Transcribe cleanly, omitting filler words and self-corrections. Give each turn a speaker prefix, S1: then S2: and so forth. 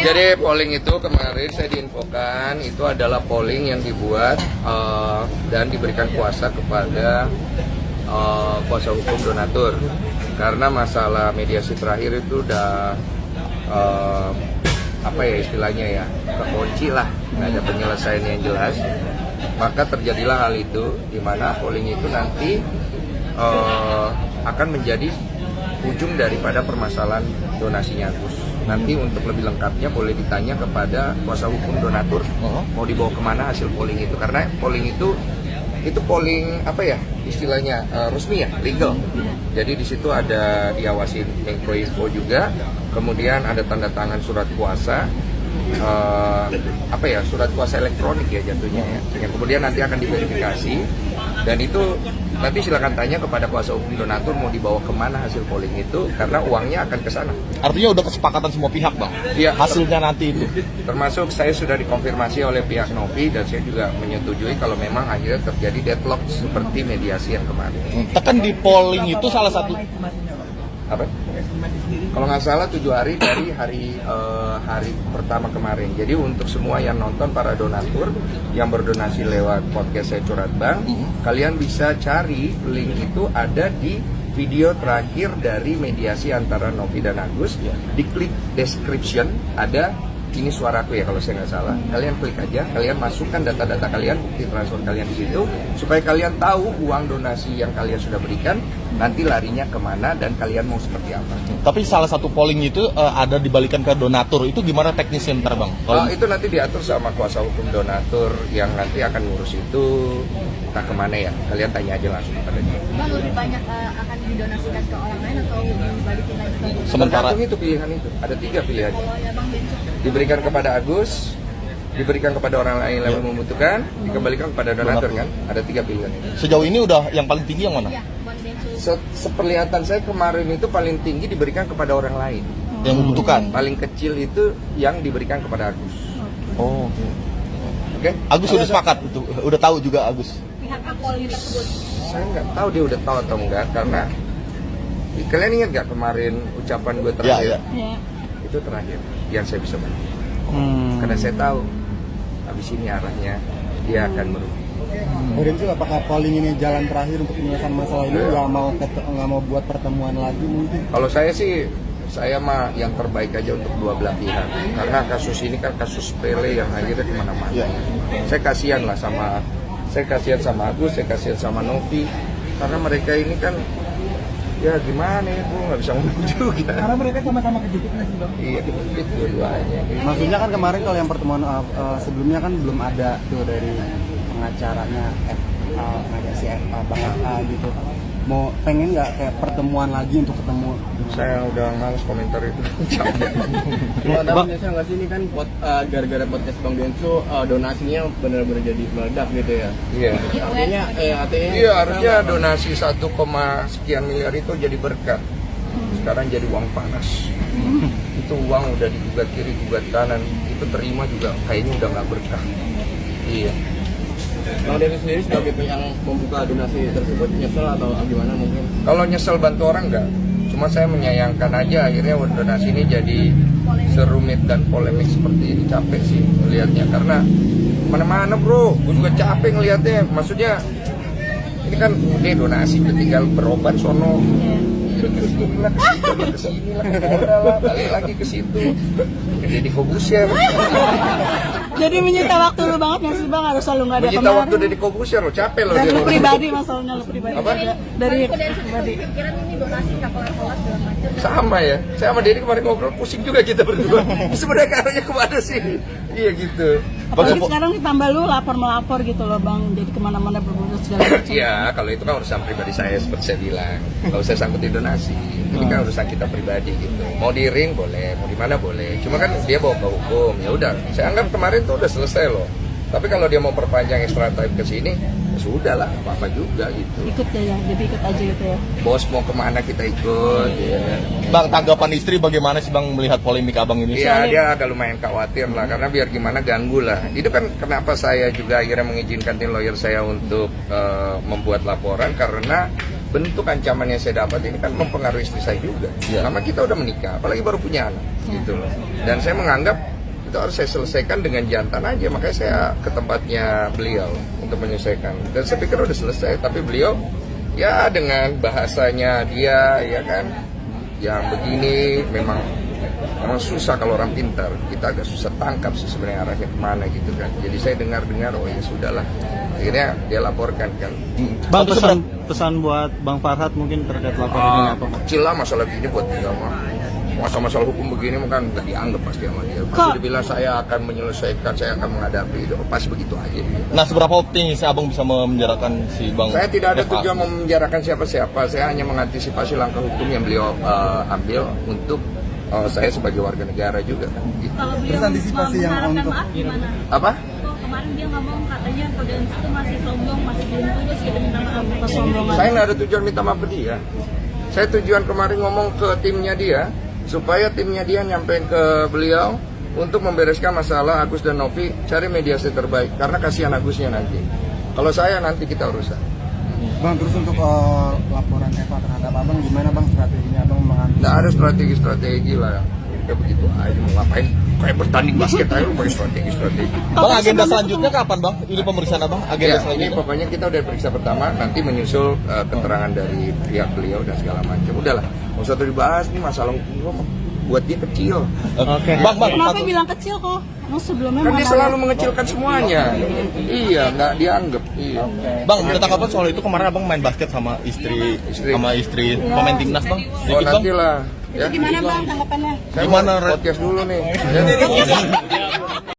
S1: Jadi polling itu kemarin saya diinfokan itu adalah polling yang dibuat dan diberikan kuasa kepada kuasa hukum donatur. Karena masalah mediasi terakhir itu udah apa ya istilahnya ya, kekunci lah, nggak ada penyelesaian yang jelas. Maka terjadilah hal itu, di mana polling itu nanti akan menjadi ujung daripada permasalahan donasinya Agus. Nanti untuk lebih lengkapnya boleh ditanya kepada kuasa hukum donatur mau dibawa kemana hasil polling itu, karena polling itu polling apa ya istilahnya resmi ya, legal. Jadi di situ ada diawasin Menkominfo juga, kemudian ada tanda tangan surat kuasa, apa ya, surat kuasa elektronik ya jatuhnya ya. Yang kemudian nanti akan diverifikasi, dan itu nanti silakan tanya kepada kuasa hukum donatur mau dibawa kemana hasil polling itu, karena uangnya akan ke sana.
S2: Artinya udah kesepakatan semua pihak, Bang?
S1: Iya.
S2: Hasilnya nanti itu?
S1: Termasuk saya sudah dikonfirmasi oleh pihak Novi, dan saya juga menyetujui kalau memang akhirnya terjadi deadlock seperti mediasi yang kemarin.
S2: Tekan di polling itu salah satu...
S1: Apa? Kalau nggak salah 7 hari dari hari pertama kemarin. Jadi untuk semua yang nonton, para donatur yang berdonasi lewat podcast Saya Curhat Bang, kalian bisa cari link itu ada di video terakhir dari mediasi antara Novi dan Agus. Diklik description ada ini suaraku ya kalau saya nggak salah. Kalian klik aja, kalian masukkan data-data kalian, bukti transfer kalian di situ, supaya kalian tahu uang donasi yang kalian sudah berikan nanti larinya kemana dan kalian mau seperti apa.
S2: Tapi salah satu polling itu ada dibalikan ke donatur, itu gimana teknisnya ntar, Bang?
S1: Itu nanti diatur sama kuasa hukum donatur yang nanti akan ngurus itu, entah kemana ya, kalian tanya aja langsung kepada dia.
S3: Bang, lebih banyak akan didonasikan ke orang lain atau dibalikin lagi ke Agus?
S2: Sementara
S1: itu pilihan itu, ada 3 pilihan.
S3: Kalau ya Bang Benco
S1: Diberikan kepada Agus, diberikan kepada orang lain yang membutuhkan, dikembalikan kepada donatur kan, ada 3 pilihan.
S2: sejauh ini udah yang paling tinggi yang mana?
S3: ya, Bang Benco
S1: Seperlihatan saya kemarin itu paling tinggi diberikan kepada orang lain.
S2: Yang membutuhkan?
S1: Paling kecil itu yang diberikan kepada Agus.
S2: Oh,
S1: Oke?
S2: Agus sudah sepakat itu, udah tahu juga Agus.
S3: pihak polling tersebut.
S1: Saya nggak tahu dia udah tahu atau enggak, karena kalian ingat nggak kemarin ucapan gue terakhir?
S3: Ya.
S1: Itu terakhir yang saya bisa bantu. Karena saya tahu habis ini arahnya dia akan merugi.
S4: Kemudian itu apakah polling ini jalan terakhir untuk penyelesaian masalah ini, nggak mau buat pertemuan lagi mungkin?
S1: Kalau saya sih, saya mah yang terbaik aja untuk dua belah pihak. Karena kasus ini kan kasus sepele yang akhirnya kemana-mana. Saya kasihan sama Agus, saya kasihan sama Novi. Karena mereka ini kan, ya gimana ya, gue nggak bisa ngomong juga.
S4: Karena mereka sama-sama kejepit nggak sih, Bang?
S1: Iya, itu dua-duanya.
S4: Maksudnya kan kemarin kalau yang pertemuan sebelumnya kan belum ada tuh dari pengacaranya mediasi Bang FA gitu. Mau pengen nggak kayak pertemuan lagi untuk ketemu?
S1: Saya udah males komentar itu.
S5: Kalau ada menyesal nggak sih ini kan gara-gara podcast Bang Benco donasinya benar-benar jadi meledak gitu ya?
S1: Iya.
S5: Artinya
S1: Iya, harusnya donasi 1, sekian miliar itu jadi berkat. Sekarang jadi uang panas. Itu uang udah digugat kiri, gugat kanan. Itu terima juga kayaknya udah nggak berkah. Iya.
S5: Bang Denny sendiri sebagai yang membuka donasi tersebut nyesel atau gimana mungkin?
S1: Kalau nyesel bantu orang enggak. Cuma saya menyayangkan aja akhirnya donasi ini jadi serumit dan polemik seperti ini. Capek sih melihatnya, karena mana-mana bro, gue juga capek ngelihatnya. Maksudnya ini kan udah donasi, tinggal berobat sono. Kesini lah, balik lagi ke situ. Jadi Kobusyer.
S3: Jadi menyita waktu lu banget nggak sih Bang? Harus selalu nggak ada
S1: Menyita
S3: kemarin.
S1: waktu dari Kobusyer lo, capek lo.
S3: Dan lu pribadi, masalahnya lu pribadi.
S1: Apa?
S3: Dari pribadi. Pikiran ini donasi nggak kelar-kelar segala macam.
S1: Sama ya, saya sama Denny kemarin ngobrol pusing juga kita berdua. Sebenarnya arahnya kemana sih? Iya gitu.
S3: Apalagi sekarang ditambah lu lapor-melapor gitu loh Bang. Jadi kemana-mana berbunyi segala macam.
S1: Iya, kalau itu kan urusan pribadi saya seperti saya bilang. Kalau saya sangkutin donasi, ini kan urusan kita pribadi gitu. Mau di ring boleh, mau di mana boleh. Cuma kan dia bawa ke hukum, ya udah. Saya anggap kemarin tuh udah selesai loh. Tapi kalau dia mau perpanjang extra time ke sini, ya sudah lah, apa-apa juga gitu.
S3: Ikut ya, jadi ikut aja gitu ya.
S1: Bos mau kemana kita ikut. Ya.
S2: Bang, tanggapan istri bagaimana sih Bang melihat polemik abang ini?
S1: Iya, dia agak lumayan khawatir lah, karena biar gimana ganggu lah. Itu kan kenapa saya juga akhirnya mengizinkan tim lawyer saya untuk membuat laporan, karena bentuk ancaman yang saya dapat ini kan mempengaruhi istri saya juga. Lama kita udah menikah, apalagi baru punya anak, gitu loh. Dan saya menganggap itu harus saya selesaikan dengan jantan aja, makanya saya ke tempatnya beliau untuk menyelesaikan. Dan saya pikir udah selesai, tapi beliau ya dengan bahasanya dia ya kan yang begini memang susah kalau orang pintar, kita agak susah tangkap sih sebenarnya arahnya kemana gitu kan. Jadi saya dengar oh ya sudahlah, akhirnya dia laporkan kan.
S6: Bang, pesan buat Bang Farhad mungkin terkait laporan ini apa?
S1: Kecil lah masalah gini buat dia mah. Masalah hukum begini kan nggak dianggap pasti sama dia. Pasti dibilang saya akan menyelesaikan, saya akan menghadapi itu, pas begitu aja.
S2: Nah, seberapa optimis Abang bisa memenjarakan si Bang?
S1: Saya tidak ada
S2: FA?
S1: tujuan memenjarakan siapa-siapa. Saya hanya mengantisipasi langkah hukum yang beliau ambil untuk saya sebagai warga negara juga. Gitu.
S7: Kalau
S4: Terus antisipasi yang untuk
S7: maaf gimana?
S1: Apa?
S7: Kok kemarin dia ngomong katanya Kodeus itu masih sombong, masih belum tulus gitu minta maaf.
S3: Kesombongan.
S1: Saya nggak ada tujuan minta maaf ke dia. Saya tujuan kemarin ngomong ke timnya dia supaya timnya dia nyampein ke beliau untuk membereskan masalah Agus dan Novi, cari mediasi terbaik karena kasihan Agusnya nanti. Kalau saya nanti kita urusan.
S4: Bang, terus untuk laporan Eva terhadap Abang gimana Bang strateginya Abang mengantisipasi?
S1: Nggak ada strategi lah. Ya begitu aja mau ngapain? Kayak bertanding basket aja lu pakai strategi.
S2: Bang, agenda selanjutnya kapan Bang? Ini pemeriksaan Abang? Agenda
S1: Ya, ini
S2: selanjutnya?
S1: pokoknya kita udah periksa pertama, nanti menyusul keterangan dari pihak beliau dan segala macam. Udahlah, nggak usah dibahas nih masalah hukum buat dia kecil.
S2: Oke. Bang,
S3: Kenapa
S2: satu-
S3: bilang kecil kok? Emang sebelumnya
S1: Kan dia
S3: mana?
S1: selalu mengecilkan semuanya. Iya, nggak dianggap. Iya.
S2: Bang, minta tanggapan soal itu kemarin Abang main basket sama istri pemain timnas Bang.
S1: Oh
S2: Sedikit Bang.
S1: nanti lah.
S3: Itu gimana Bang tanggapannya?
S1: Saya
S2: Gimana,
S1: mau
S2: Red?
S1: podcast dulu nih. Ya.